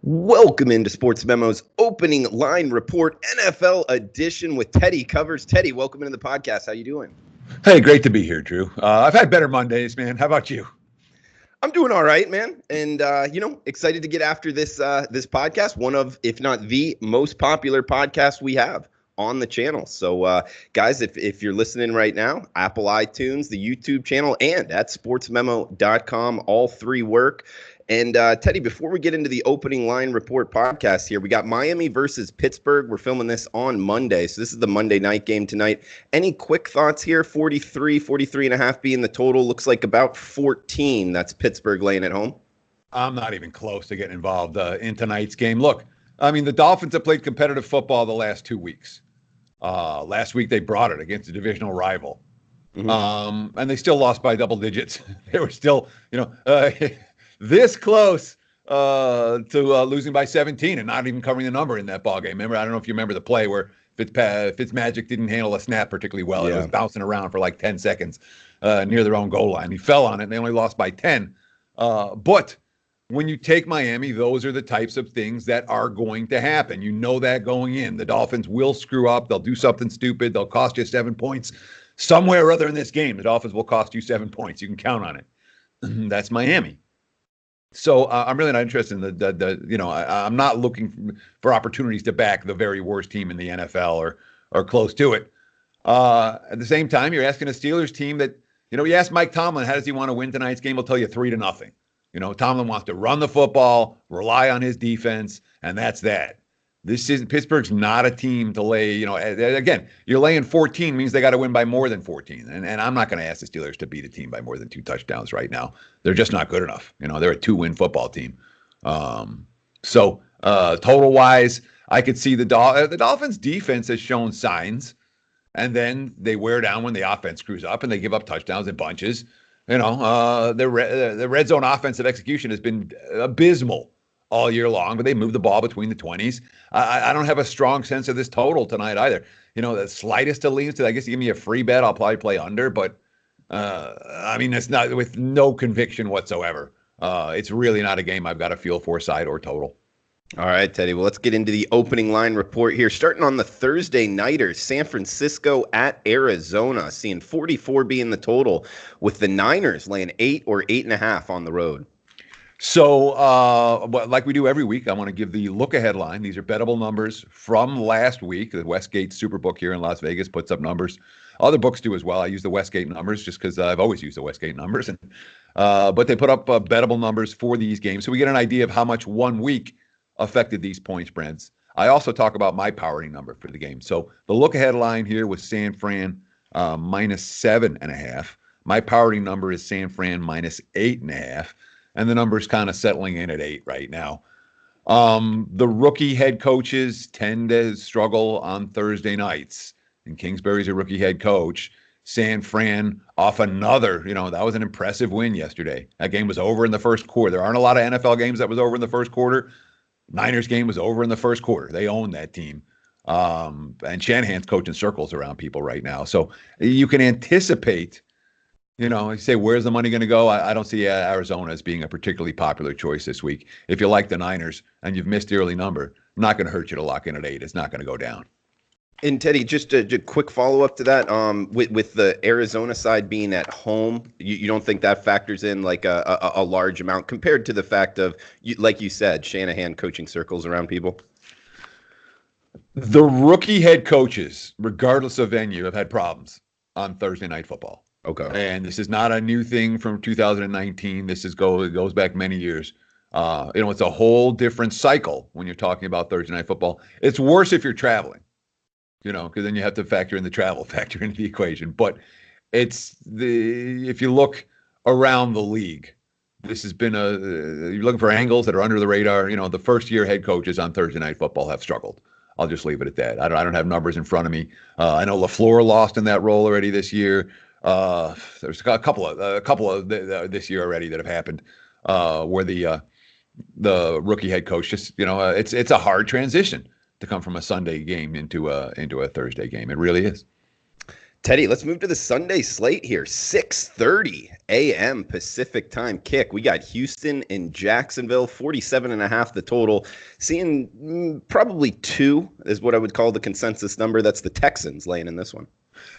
Welcome into Sports Memo's opening line report, NFL edition with Teddy Covers. Teddy, welcome into the podcast. How you doing? Hey, great to be here, Drew. I've had better Mondays, man. How about you? I'm doing all right, man, and excited to get after this podcast. One of, if not the most popular podcast we have on the channel. So, guys, if you're listening right now, Apple iTunes, the YouTube channel, and at sportsmemo.com, all three work. And Teddy, before we get into the opening line report podcast here, we got Miami versus Pittsburgh. We're filming this on Monday, so this is the Monday night game tonight. Any quick thoughts here? 43 and a half being the total. Looks like about 14. That's Pittsburgh laying at home. I'm not even close to getting involved in tonight's game. Look, I mean, the Dolphins have played competitive football the last 2 weeks. Last week they brought it against a divisional rival. Mm-hmm. And they still lost by double digits. They were still, this close to losing by 17 and not even covering the number in that ball game. Remember, I don't know if you remember the play where Fitzmagic didn't handle a snap particularly well. Yeah. It was bouncing around for like 10 seconds near their own goal line. He fell on it, and they only lost by 10. But when you take Miami, those are the types of things that are going to happen. You know that going in. The Dolphins will screw up. They'll do something stupid. They'll cost you 7 points. Somewhere or other in this game, the Dolphins will cost you 7 points. You can count on it. That's Miami. So I'm really not interested in I'm not looking for opportunities to back the very worst team in the NFL or close to it. At the same time, you're asking a Steelers team that, you ask Mike Tomlin, how does he want to win tonight's game? He'll tell you 3-0. Tomlin wants to run the football, rely on his defense, and that's that. Pittsburgh's not a team to lay, again, you're laying 14 means they got to win by more than 14. And I'm not going to ask the Steelers to beat a team by more than 2 touchdowns right now. They're just not good enough. They're a 2-win football team. So total wise, I could see the Dolphins defense has shown signs, and then they wear down when the offense screws up and they give up touchdowns in bunches. The red zone offensive execution has been abysmal all year long, but they move the ball between the 20s. I don't have a strong sense of this total tonight either. The slightest to lean to, I guess you give me a free bet, I'll probably play under, but it's not with no conviction whatsoever. It's really not a game I've got a feel for side or total. All right, Teddy. Well, let's get into the opening line report here. Starting on the Thursday nighter, San Francisco at Arizona, seeing 44 being the total, with the Niners laying 8 or 8.5 on the road. So, like we do every week, I want to give the look-ahead line. These are bettable numbers from last week. The Westgate Superbook here in Las Vegas puts up numbers. Other books do as well. I use the Westgate numbers just because I've always used the Westgate numbers. But they put up bettable numbers for these games. So we get an idea of how much 1 week affected these point spreads. I also talk about my powering number for the game. So the look-ahead line here was San Fran minus 7.5. My powering number is San Fran minus 8.5. And the number's kind of settling in at 8 right now. The rookie head coaches tend to struggle on Thursday nights. And Kingsbury's a rookie head coach. San Fran off another, that was an impressive win yesterday. That game was over in the first quarter. There aren't a lot of NFL games that was over in the first quarter. Niners game was over in the first quarter. They own that team. And Shanahan's coaching circles around people right now. So you can anticipate, you say, where's the money going to go? I don't see Arizona as being a particularly popular choice this week. If you like the Niners and you've missed the early number, not going to hurt you to lock in at 8. It's not going to go down. And Teddy, just a quick follow-up to that, with the Arizona side being at home, you don't think that factors in like a large amount compared to the fact of, like you said, Shanahan coaching circles around people? The rookie head coaches, regardless of venue, have had problems on Thursday Night Football. Okay. And this is not a new thing from 2019. It goes back many years. It's a whole different cycle when you're talking about Thursday Night Football. It's worse if you're traveling, because then you have to factor in the travel factor into the equation. But if you look around the league, this has been you're looking for angles that are under the radar. The first year head coaches on Thursday Night Football have struggled. I'll just leave it at that. I don't have numbers in front of me. I know LaFleur lost in that role already this year. There's a couple of this year already that have happened where the rookie head coach just it's a hard transition to come from a Sunday game into a Thursday game. It really is. Teddy, let's move to the Sunday slate here. 6:30 a.m. Pacific time kick. We got Houston and Jacksonville, 47.5 the total. Seeing probably 2 is what I would call the consensus number. That's the Texans laying in this one.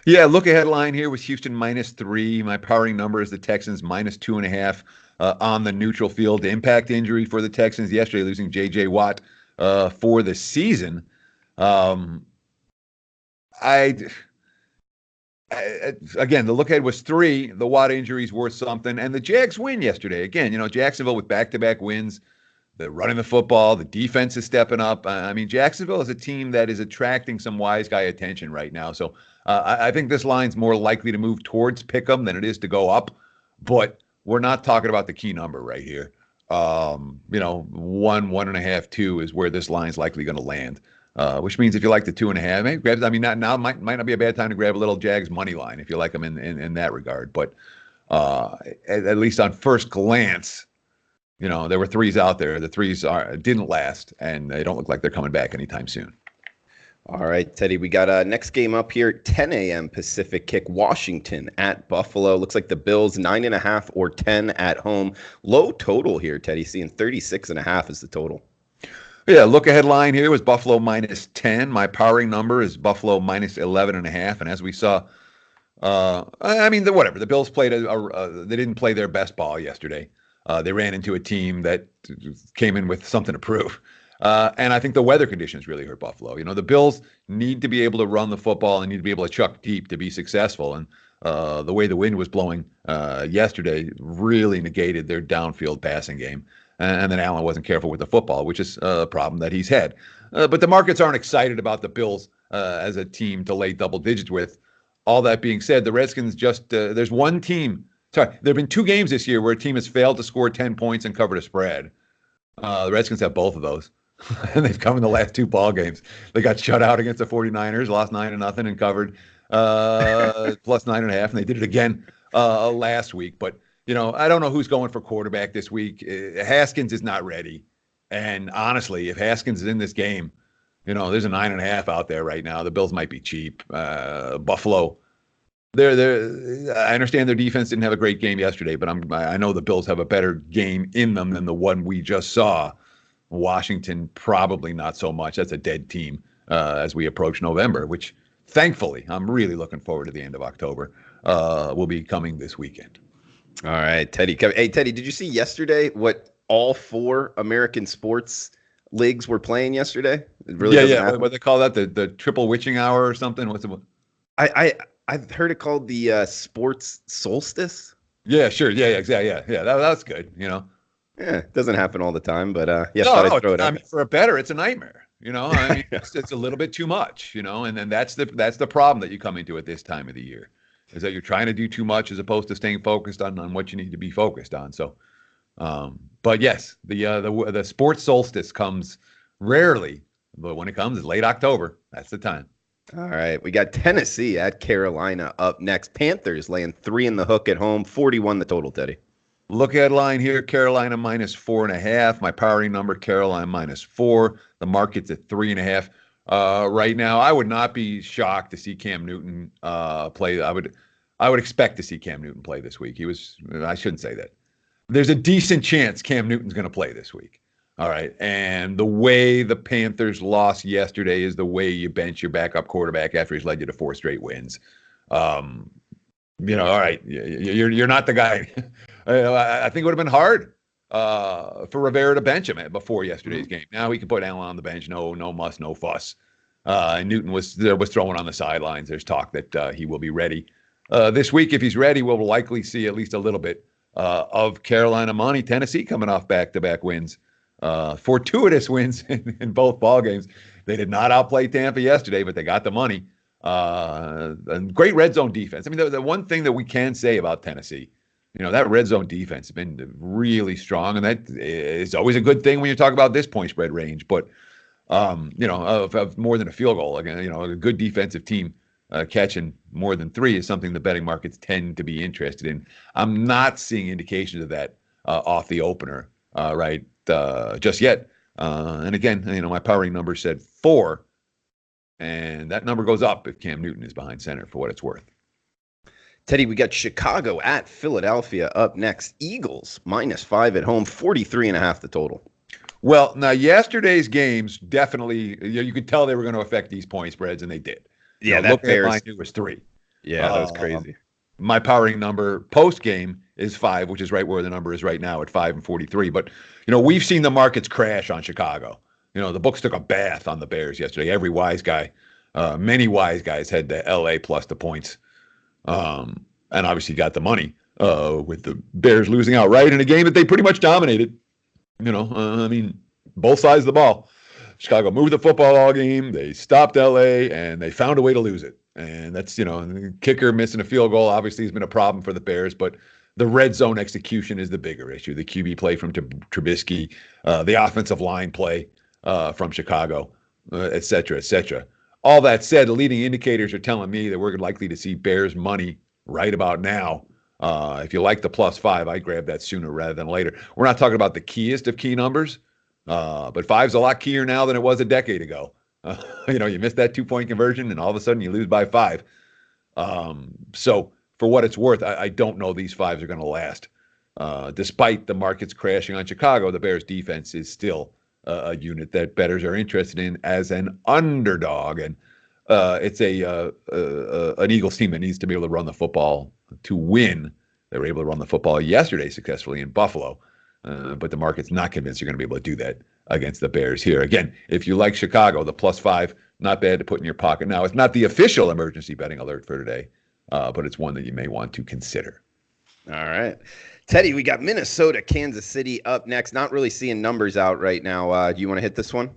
Yeah, look ahead line here was Houston -3. My powering number is the Texans -2.5 on the neutral field. Impact injury for the Texans yesterday, losing J.J. Watt for the season. Again, the look ahead was 3. The Watt injury is worth something, and the Jags win yesterday. Again, Jacksonville with back-to-back wins. They're running the football. The defense is stepping up. I mean, Jacksonville is a team that is attracting some wise guy attention right now. So I think this line's more likely to move towards pick'em than it is to go up. But we're not talking about the key number right here. 1, 1.5, 2 is where this line's likely going to land. Which means if you like the 2.5, maybe grab. I mean, now might not be a bad time to grab a little Jags money line if you like them in that regard. But at least on first glance, there were 3s out there. The 3s didn't last, and they don't look like they're coming back anytime soon. All right, Teddy, we got next game up here, 10 a.m. Pacific kick, Washington at Buffalo. Looks like the Bills 9.5 or 10 at home. Low total here, Teddy, seeing 36.5 is the total. Yeah, look ahead line here was Buffalo -10. My powering number is Buffalo -11.5. And as we saw, whatever. The Bills played they didn't play their best ball yesterday. They ran into a team that came in with something to prove. And I think the weather conditions really hurt Buffalo. The Bills need to be able to run the football and need to be able to chuck deep to be successful. And the way the wind was blowing yesterday really negated their downfield passing game. And then Allen wasn't careful with the football, which is a problem that he's had. But the markets aren't excited about the Bills as a team to lay double digits with. All that being said, the Redskins there's one team. Sorry, there have been 2 games this year where a team has failed to score 10 points and covered a spread. The Redskins have both of those. And they've come in the last 2 ball games. They got shut out against the 49ers, lost 9-0 and covered plus 9.5. And they did it again last week. But I don't know who's going for quarterback this week. Haskins is not ready. And honestly, if Haskins is in this game, there's a 9.5 out there right now. The Bills might be cheap. Buffalo, I understand their defense didn't have a great game yesterday, but I know the Bills have a better game in them than the one we just saw. Washington, probably not so much. That's a dead team as we approach November, which thankfully, I'm really looking forward to the end of October. Will be coming this weekend. All right, Teddy. Hey, Teddy, did you see yesterday what all 4 American sports leagues were playing yesterday? It really yeah. What they call that? The triple witching hour or something? What's it? I've heard it called the sports solstice. Yeah, sure. Yeah, exactly. Yeah. That's good. Yeah, it doesn't happen all the time, but I'd throw it out. For a bettor, it's a nightmare. It's a little bit too much. And then that's the problem that you come into at this time of the year. Is that you're trying to do too much as opposed to staying focused on what you need to be focused on. So, but yes, the sports solstice comes rarely, but when it comes, it's late October. That's the time. All right, we got Tennessee at Carolina up next. Panthers laying 3 in the hook at home, 41 the total, Teddy. Look at line here, Carolina -4.5. My powering number, Carolina -4. The market's at 3.5. Right now, I would not be shocked to see Cam Newton play. I would expect to see Cam Newton play this week. I shouldn't say that. There's a decent chance Cam Newton's going to play this week. All right. And the way the Panthers lost yesterday is the way you bench your backup quarterback after he's led you to 4 straight wins. All right. You're not the guy. I think it would have been hard for Rivera to bench him before yesterday's game. Now he can put Allen on the bench. No muss, no fuss. And Newton was throwing on the sidelines. There's talk that he will be ready this week. If he's ready, we'll likely see at least a little bit of Carolina money. Tennessee coming off back-to-back wins, fortuitous wins in both ball games. They did not outplay Tampa yesterday, but they got the money. And great red zone defense. I mean, the one thing that we can say about Tennessee, that red zone defense has been really strong, and that is always a good thing when you talk about this point spread range. But, of more than a field goal, again, a good defensive team catching more than 3 is something the betting markets tend to be interested in. I'm not seeing indications of that off the opener, just yet. And again, my powering number said 4. And that number goes up if Cam Newton is behind center, for what it's worth. Teddy, we got Chicago at Philadelphia up next. Eagles -5 at home, 43.5 the total. Well, now yesterday's games definitely, you could tell they were going to affect these point spreads, and they did. Yeah, that line was 3. Yeah, that was crazy. My powering number post game is 5, which is right where the number is right now at 5-43. But we've seen the markets crash on Chicago. The books took a bath on the Bears yesterday. Every wise guy, many wise guys had the LA plus the points, and obviously got the money with the Bears losing outright in a game that they pretty much dominated. Both sides of the ball. Chicago moved the football all game. They stopped LA, and they found a way to lose it. And that's, the kicker missing a field goal obviously has been a problem for the Bears, but the red zone execution is the bigger issue. The QB play from Trubisky, the offensive line play from Chicago, et cetera, et cetera. All that said, the leading indicators are telling me that we're likely to see Bears money right about now. If you like the +5, I'd grab that sooner rather than later. We're not talking about the keyest of key numbers, but 5's a lot keyer now than it was a decade ago. You missed that 2-point conversion, and all of a sudden you lose by 5. So for what it's worth, I don't know these 5s are going to last. Despite the markets crashing on Chicago, the Bears defense is still a unit that bettors are interested in as an underdog. And it's an Eagles team that needs to be able to run the football to win. They were able to run the football yesterday successfully in Buffalo, but the market's not convinced you're going to be able to do that against the Bears here. Again, if you like Chicago, the +5, not bad to put in your pocket. Now, it's not the official emergency betting alert for today, but it's one that you may want to consider. All right. Teddy, we got Minnesota, Kansas City up next. Not really seeing numbers out right now. Do you want to hit this one?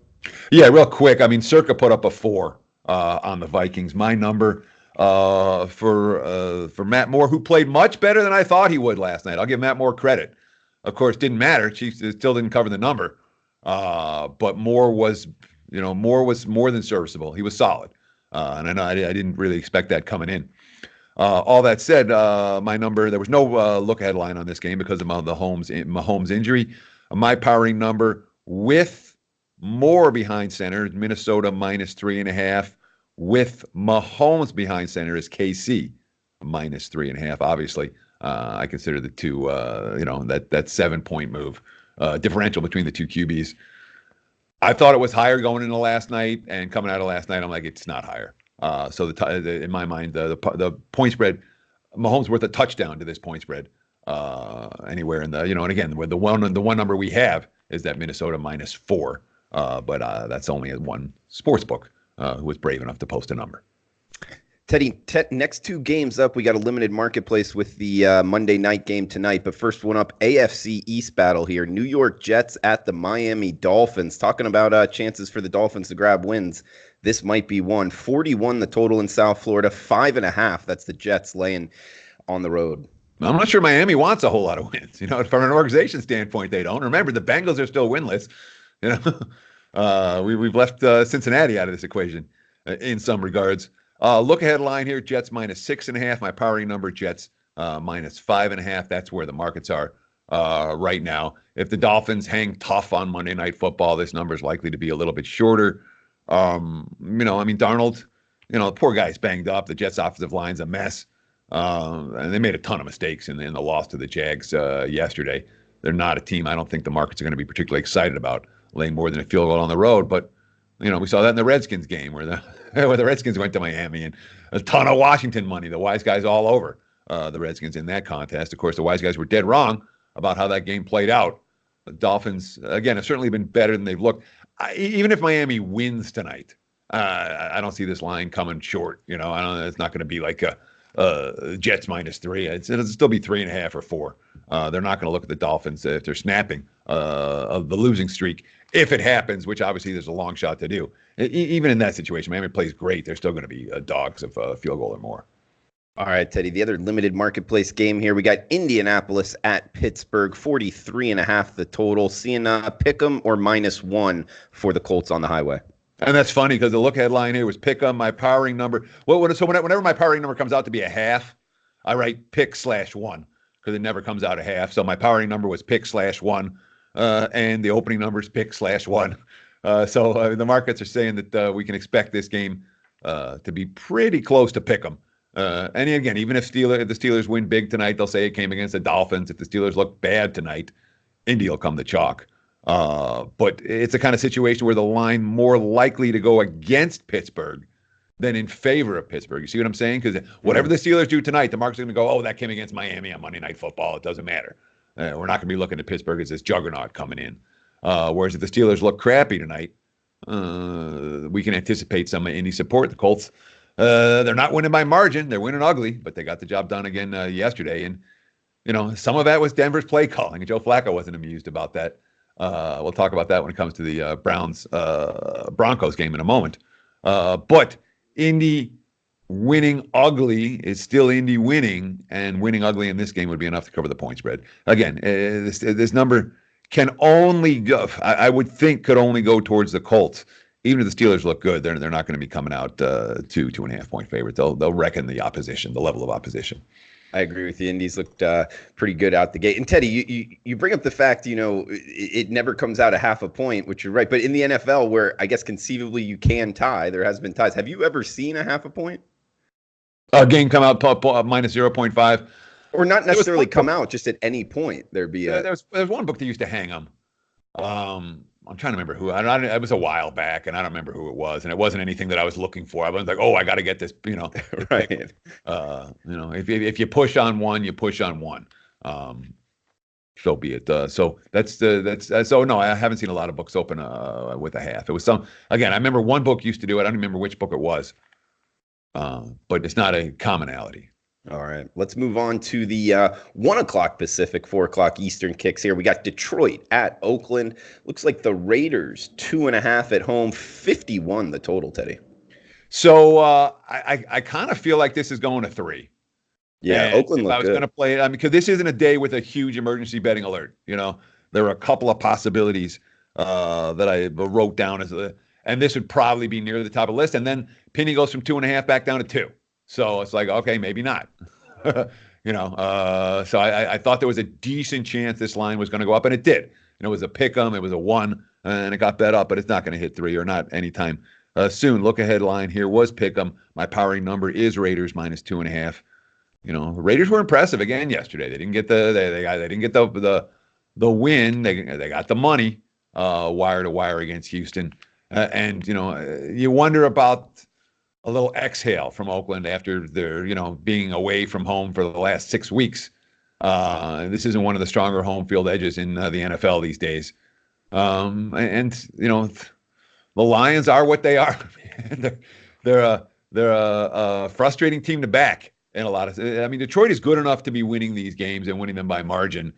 Yeah, real quick. Circa put up a 4 on the Vikings. My number for Matt Moore, who played much better than I thought he would last night. I'll give Matt Moore credit. Of course, didn't matter. Chiefs still didn't cover the number. But Moore was more than serviceable. He was solid. And I know I didn't really expect that coming in. All that said, my number, there was no look-ahead line on this game because of the Mahomes injury. My powering number with Moore behind center, Minnesota -3.5. With Mahomes behind center is KC -3.5. Obviously, I consider the two, that 7-point move differential between the two QBs. I thought it was higher going into last night, and coming out of last night, I'm like, it's not higher. So in my mind, the point spread, Mahomes worth a touchdown to this point spread anywhere in the, and again, the one number we have is that Minnesota -4, but that's only at one sports book who was brave enough to post a number. Teddy, next 2 games up, we got a limited marketplace with the Monday night game tonight. But first one up, AFC East battle here. New York Jets at the Miami Dolphins. Talking about chances for the Dolphins to grab wins. This might be one. 41 the total in South Florida, 5.5. That's the Jets laying on the road. I'm not sure Miami wants a whole lot of wins. From an organization standpoint, they don't. Remember, the Bengals are still winless. We've left Cincinnati out of this equation in some regards. Look ahead line here, Jets -6.5. My powering number, Jets -5.5. That's where the markets are right now. If the Dolphins hang tough on Monday Night Football, this number is likely to be a little bit shorter. Darnold, the poor guy's banged up. The Jets' offensive line's a mess. And they made a ton of mistakes in the loss to the Jags yesterday. They're not a team I don't think the markets are going to be particularly excited about laying more than a field goal on the road. But, we saw that in the Redskins game where the Redskins went to Miami and a ton of Washington money. The wise guys all over the Redskins in that contest. Of course, the wise guys were dead wrong about how that game played out. The Dolphins, again, have certainly been better than they've looked. Even if Miami wins tonight, I don't see this line coming short. I don't. It's not going to be like a Jets -3. It'll still be 3.5 or 4. They're not going to look at the Dolphins if they're snapping of the losing streak. If it happens, which obviously there's a long shot to do. Even in that situation, Miami plays great. They're still going to be dogs of a field goal or more. All right, Teddy, the other limited marketplace game here, we got Indianapolis at Pittsburgh, 43.5 the total. Seeing pick'em or -1 for the Colts on the highway. And that's funny because the look headline here was pick'em. My powering number. Whenever my powering number comes out to be a half, I write pick/1 because it never comes out a half. So my powering number was pick/1, and the opening number is pick/1. So the markets are saying that we can expect this game to be pretty close to pick 'em. And again, even if the Steelers win big tonight, they'll say it came against the Dolphins. If the Steelers look bad tonight, Indy will come to chalk. But it's a kind of situation where the line more likely to go against Pittsburgh than in favor of Pittsburgh. You see what I'm saying? Because whatever the Steelers do tonight, the market's going to go, oh, that came against Miami on Monday Night Football. It doesn't matter. We're not going to be looking at Pittsburgh as this juggernaut coming in. Whereas if the Steelers look crappy tonight, we can anticipate some Indy support. The Colts, they're not winning by margin. They're winning ugly, but they got the job done again yesterday. And, some of that was Denver's play calling. And Joe Flacco wasn't amused about that. We'll talk about that when it comes to the Broncos game in a moment. But Indy winning ugly is still Indy winning, and winning ugly in this game would be enough to cover the point spread. Again, this number can only go, I would think, could only go towards the Colts. Even if the Steelers look good, they're not going to be coming out 2.5 point favorites. They'll reckon the opposition, the level of opposition. I agree with you. Indies looked pretty good out the gate. And Teddy, you bring up the fact, it never comes out a half a point, which you're right. But in the NFL, where I guess conceivably you can tie, there has been ties. Have you ever seen a half a point? A game come out minus 0.5. Or not necessarily come out, just at any point there'd be a... There was one book that used to hang them. I'm trying to remember who. It was a while back, and I don't remember who it was. And it wasn't anything that I was looking for. I was like, oh, I got to get this, Right. If you push on one, you push on one. So be it. So no, I haven't seen a lot of books open with a half. It was again, I remember one book used to do it. I don't remember which book it was. But it's not a commonality. All right, let's move on to the 1 o'clock Pacific, 4 o'clock Eastern kicks here. We got Detroit at Oakland. Looks like the Raiders 2.5 at home, 51 the total, Teddy. So I kind of feel like this is going to 3. Yeah, and Oakland if looked I was good. going to play it, because this isn't a day with a huge emergency betting alert. There are a couple of possibilities that I wrote down and this would probably be near the top of the list. And then Penny goes from 2.5 back down to 2. So it's like, okay, maybe not. So I thought there was a decent chance this line was going to go up, and it did. It was a pick 'em, it was a 1, and it got bet up, but it's not going to hit 3 or not anytime soon. Look ahead line here was pick 'em. My powering number is Raiders minus 2.5. The Raiders were impressive again yesterday. They didn't get the win. They got the money wire to wire against Houston, and you wonder about a little exhale from Oakland after their, being away from home for the last 6 weeks. This isn't one of the stronger home field edges in the NFL these days. The Lions are what they are. They're a frustrating team to back in a lot of. Detroit is good enough to be winning these games and winning them by margin.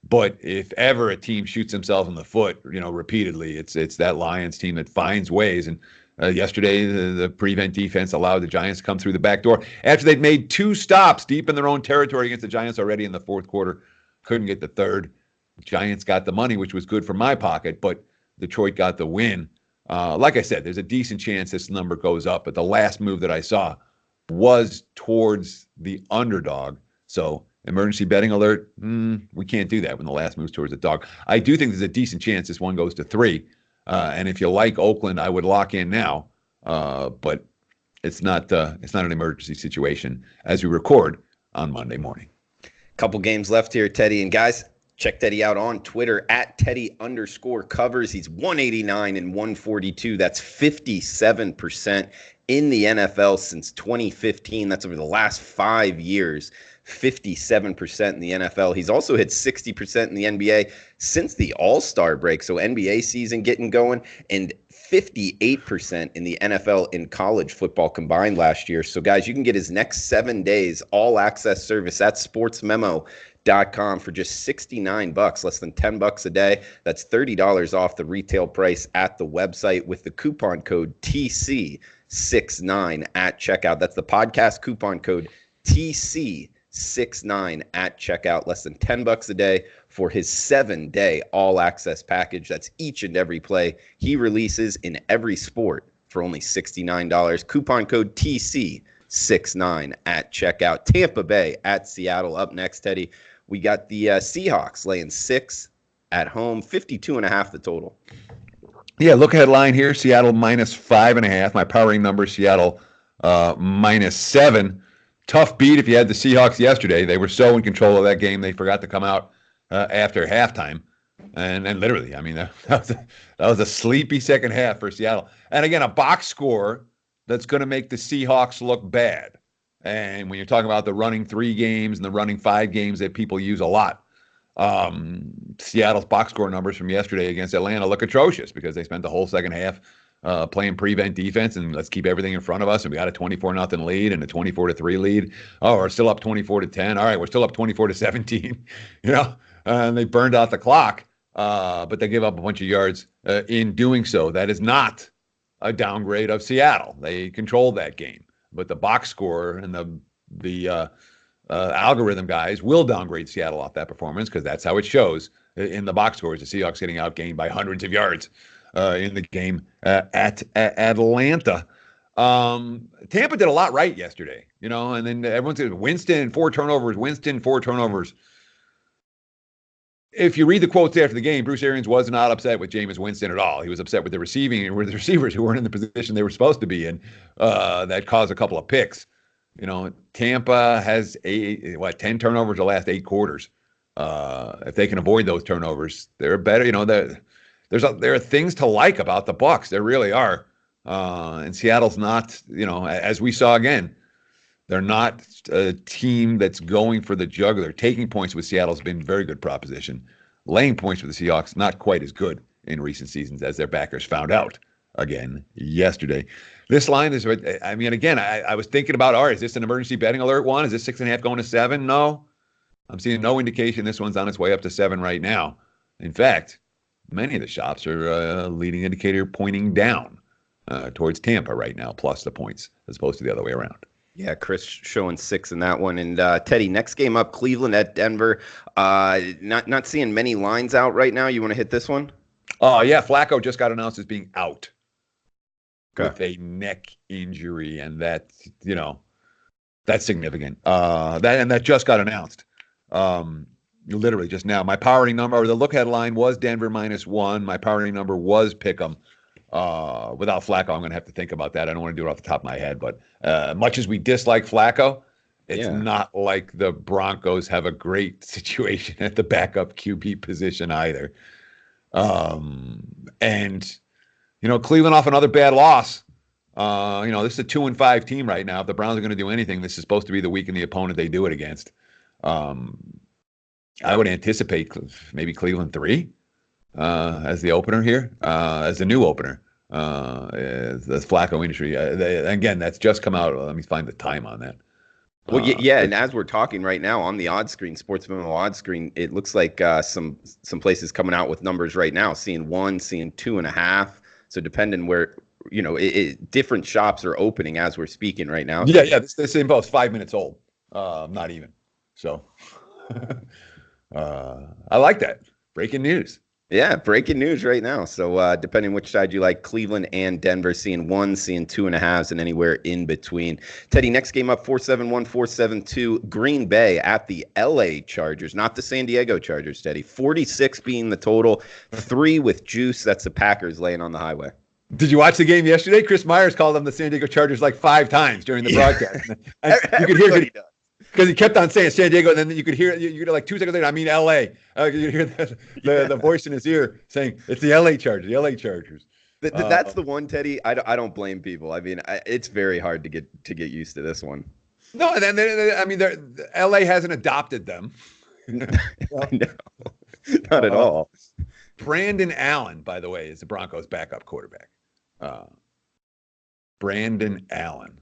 But if ever a team shoots themselves in the foot, repeatedly, it's that Lions team that finds ways. And yesterday, the prevent defense allowed the Giants to come through the back door after they'd made 2 stops deep in their own territory against the Giants already in the fourth quarter. Couldn't get the third. Giants got the money, which was good for my pocket, but Detroit got the win. Like I said, there's a decent chance this number goes up, but the last move that I saw was towards the underdog. So emergency betting alert, we can't do that when the last move's towards the dog. I do think there's a decent chance this one goes to 3. And if you like Oakland, I would lock in now. But it's not an emergency situation as we record on Monday morning. Couple games left here, Teddy. And guys, check Teddy out on Twitter at Teddy_covers. He's 189 and 142. That's 57% in the NFL since 2015. That's over the last 5 years. 57% in the NFL. He's also hit 60% in the NBA since the All-Star break. So NBA season getting going, and 58% in the NFL and college football combined last year. So guys, you can get his next 7 days all access service at sportsmemo.com for just $69, less than $10 a day. That's $30 off the retail price at the website with the coupon code TC69 at checkout. That's the podcast coupon code TC69 at checkout, less than $10 a day for his 7-day all access package. That's each and every play he releases in every sport for only $69. Coupon code TC69 at checkout. Tampa Bay at Seattle up next, Teddy. We got the Seahawks laying 6 at home, 52.5 the total. Yeah, look ahead line here, Seattle minus 5.5. My powering number, Seattle -7. Tough beat if you had the Seahawks yesterday. They were so in control of that game, they forgot to come out after halftime. And literally, I mean, that was a sleepy second half for Seattle. And again, a box score that's going to make the Seahawks look bad. And when you're talking about the running 3 games and the running 5 games that people use a lot, Seattle's box score numbers from yesterday against Atlanta look atrocious because they spent the whole second half playing prevent defense and let's keep everything in front of us. And we got a 24-0 lead and a 24-3 lead. Oh, we're still up 24-10. All right, we're still up 24-17. And they burned out the clock. But they give up a bunch of yards in doing so. That is not a downgrade of Seattle. They controlled that game. But the box score and the algorithm guys will downgrade Seattle off that performance because that's how it shows in the box scores. The Seahawks getting outgained by hundreds of yards in the game at Atlanta. Tampa did a lot right yesterday, and then everyone said Winston, 4 turnovers, Winston, 4 turnovers. If you read the quotes after the game, Bruce Arians was not upset with Jameis Winston at all. He was upset with the receivers who weren't in the position they were supposed to be in. That caused a couple of picks. Tampa has 10 turnovers the last 8 quarters. If they can avoid those turnovers, they're better. There are things to like about the Bucs. There really are. And Seattle's not, as we saw again, they're not a team that's going for the jugular. Taking points with Seattle's been very good proposition. Laying points with the Seahawks, not quite as good in recent seasons as their backers found out again yesterday. This line is, again, I was thinking about, all right, is this an emergency betting alert one? Is this 6.5 going to 7? No. I'm seeing no indication this one's on its way up to 7 right now. In fact, many of the shops are leading indicator pointing down towards Tampa right now, plus the points, as opposed to the other way around. Yeah, Chris showing 6 in that one. And Teddy, next game up, Cleveland at Denver. Not seeing many lines out right now. You want to hit this one? Yeah, Flacco just got announced as being out with a neck injury, and that's significant. That just got announced. Literally just now. My powering number, or the look headline was Denver -1. My powering number was Pick'em. Without Flacco, I'm going to have to think about that. I don't want to do it off the top of my head, but much as we dislike Flacco, it's not like the Broncos have a great situation at the backup QB position either. And Cleveland off another bad loss. This is a 2-5 team right now. If the Browns are going to do anything, this is supposed to be the week in the opponent they do it against. I would anticipate maybe Cleveland 3 as the opener here, as the new opener. The Flacco injury. Again, that's just come out. Let me find the time on that. Well, and as we're talking right now on the odds screen, Sports Memo odds screen, it looks like some places coming out with numbers right now, seeing 1, seeing 2.5. So depending where, different shops are opening as we're speaking right now. Yeah. This info is 5 minutes old, not even. So I like that. Breaking news. Yeah, breaking news right now. So depending which side you like, Cleveland and Denver seeing 1, seeing 2.5s, and anywhere in between. Teddy, next game up, 471, 472, Green Bay at the LA Chargers, not the San Diego Chargers, Teddy. 46 being the total, 3 with juice. That's the Packers laying on the highway. Did you watch the game yesterday? Chris Myers called them the San Diego Chargers like 5 times during the broadcast. And you could hear it. Because he kept on saying San Diego, and then you could hear like 2 seconds later, I mean L.A. You hear the voice in his ear saying, it's the L.A. Chargers, the L.A. Chargers. That's the one, Teddy. I don't blame people. I mean, it's very hard to get used to this one. No, and then L.A. hasn't adopted them. No, not at all. Brandon Allen, by the way, is the Broncos' backup quarterback. Brandon Allen.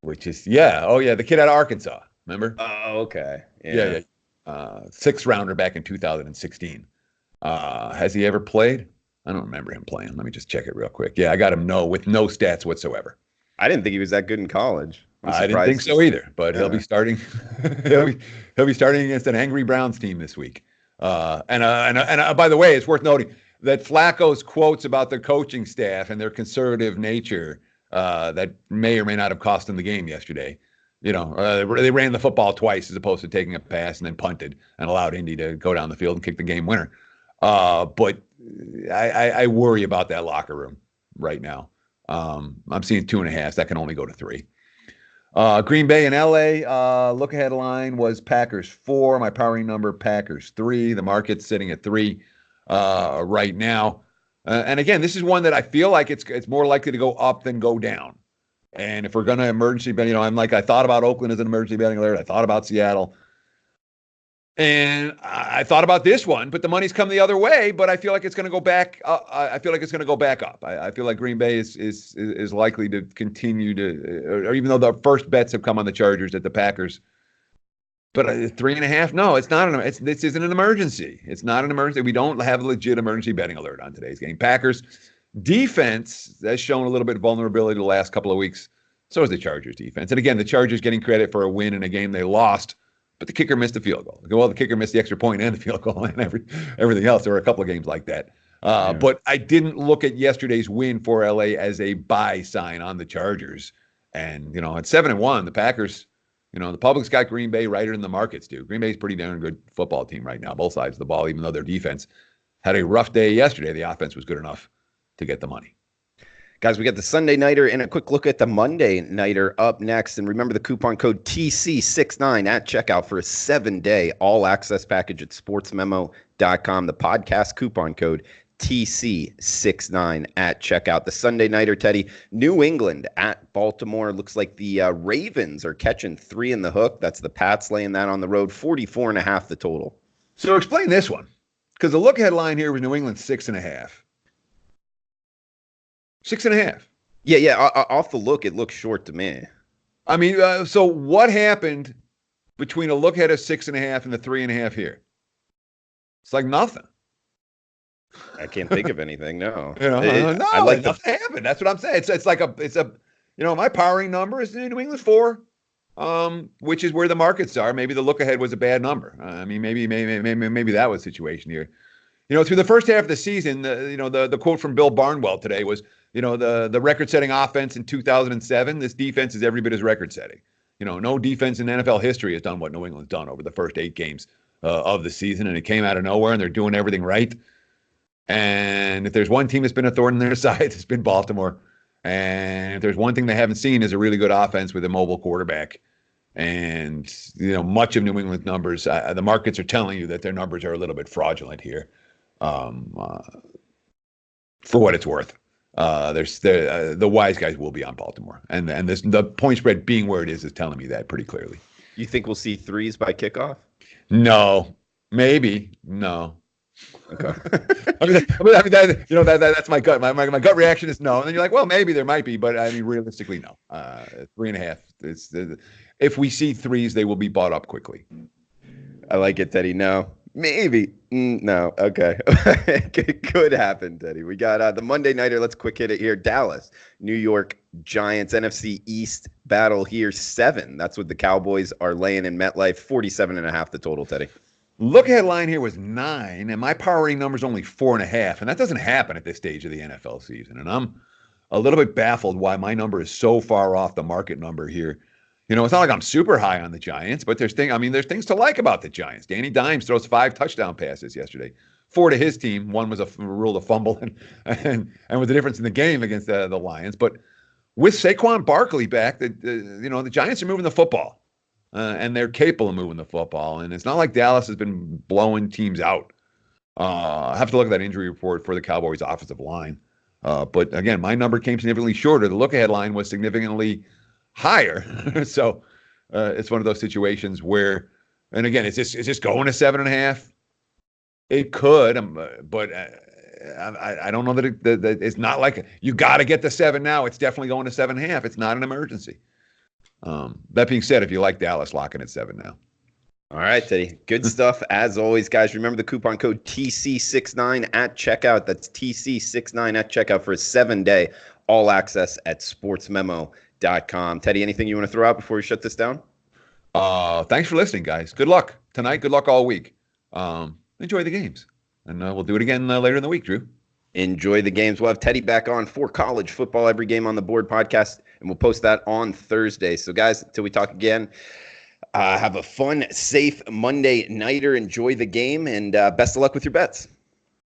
Which is, the kid out of Arkansas, remember? Oh, okay. Yeah. 6th rounder back in 2016. Has he ever played? I don't remember him playing. Let me just check it real quick. Yeah, I got him with no stats whatsoever. I didn't think he was that good in college. I didn't think so either, but he'll be starting. he'll be starting against an angry Browns team this week. And by the way, it's worth noting that Flacco's quotes about the coaching staff and their conservative nature that may or may not have cost them the game yesterday. They ran the football twice as opposed to taking a pass and then punted and allowed Indy to go down the field and kick the game winner. But I worry about that locker room right now. I'm seeing 2.5. That can only go to 3. Green Bay and LA, look ahead line was Packers 4. My powering number, Packers 3. The market's sitting at 3 right now. And again, this is one that I feel like it's more likely to go up than go down. And if we're going to emergency bet, I thought about Oakland as an emergency betting alert. I thought about Seattle. And I thought about this one, but the money's come the other way. But I feel like it's going to go back. I feel like it's going to go back up. I feel like Green Bay is likely to continue to, or even though the first bets have come on the Chargers at the Packers, but 3.5. No, it's not. This isn't an emergency. It's not an emergency. We don't have a legit emergency betting alert on today's game. Packers defense has shown a little bit of vulnerability the last couple of weeks. So is the Chargers defense. And again, the Chargers getting credit for a win in a game they lost. But the kicker missed the field goal. Well, the kicker missed the extra point and the field goal and everything else. There were a couple of games like that. But I didn't look at yesterday's win for LA as a buy sign on the Chargers. And, at 7-1, the Packers, the public's got Green Bay right in the markets do. Green Bay's pretty darn good football team right now, both sides of the ball, even though their defense had a rough day yesterday. The offense was good enough to get the money. Guys, we got the Sunday Nighter and a quick look at the Monday Nighter up next. And remember the coupon code TC69 at checkout for a 7-day all-access package at sportsmemo.com. The podcast coupon code TC69 at checkout. The Sunday Nighter, Teddy, New England at Baltimore. Looks like the Ravens are catching 3 in the hook. That's the Pats laying that on the road. 44.5 the total. So explain this one, because the look-ahead line here was New England 6.5. 6.5. Yeah. Off the look, it looks short to me. I mean, so what happened between a look ahead of 6.5 and the 3.5 here? It's like nothing. I can't think of anything. No. I like nothing happened. That's what I'm saying. It's like my powering number is New England 4, which is where the markets are. Maybe the look ahead was a bad number. I mean, maybe that was the situation here. Through the first half of the season, the quote from Bill Barnwell today was, the record-setting offense in 2007, this defense is every bit as record-setting. No defense in NFL history has done what New England's done over the first 8 games of the season, and it came out of nowhere, and they're doing everything right. And if there's one team that's been a thorn in their side, it's been Baltimore. And if there's one thing they haven't seen is a really good offense with a mobile quarterback. And, much of New England's numbers, the markets are telling you that their numbers are a little bit fraudulent here. For what it's worth. The wise guys will be on Baltimore, and the point spread being where it is telling me that pretty clearly. You think we'll see 3s by kickoff? No, maybe no. Okay. That's my gut. My gut reaction is no, and then you're like, well, maybe there might be, but I mean, realistically, no. 3.5. If we see 3s, they will be bought up quickly. I like it, Teddy. No. Maybe. No. Okay. It could happen, Teddy. We got the Monday Nighter. Let's quick hit it here. Dallas, New York Giants, NFC East battle here. 7. That's what the Cowboys are laying in MetLife. 47.5 the total, Teddy. Look ahead line here was 9, and my powering number is only 4.5, and that doesn't happen at this stage of the NFL season. And I'm a little bit baffled why my number is so far off the market number here. It's not like I'm super high on the Giants, but there's things to like about the Giants. Danny Dimes throws 5 touchdown passes yesterday, 4 to his team. 1 was ruled a fumble and was the difference in the game against the Lions. But with Saquon Barkley back, the Giants are moving the football, and they're capable of moving the football. And it's not like Dallas has been blowing teams out. I have to look at that injury report for the Cowboys' offensive line. But again, my number came significantly shorter. The look-ahead line was significantly higher. So it's one of those situations where, and again, is this going to 7.5? It could, but I don't know that it's not like you got to get the 7 now. It's definitely going to 7.5. It's not an emergency. That being said, if you like Dallas, lock in at 7 now. All right, Teddy. Good stuff as always, guys. Remember the coupon code TC69 at checkout. That's TC69 at checkout for a 7-day all access at sportsmemo.com. Teddy, anything you want to throw out before we shut this down? Thanks for listening, guys. Good luck tonight. Good luck all week. Enjoy the games. And we'll do it again later in the week, Drew. Enjoy the games. We'll have Teddy back on for College Football Every Game on the Board podcast, and we'll post that on Thursday. So, guys, until we talk again, have a fun, safe Monday nighter. Enjoy the game, and best of luck with your bets.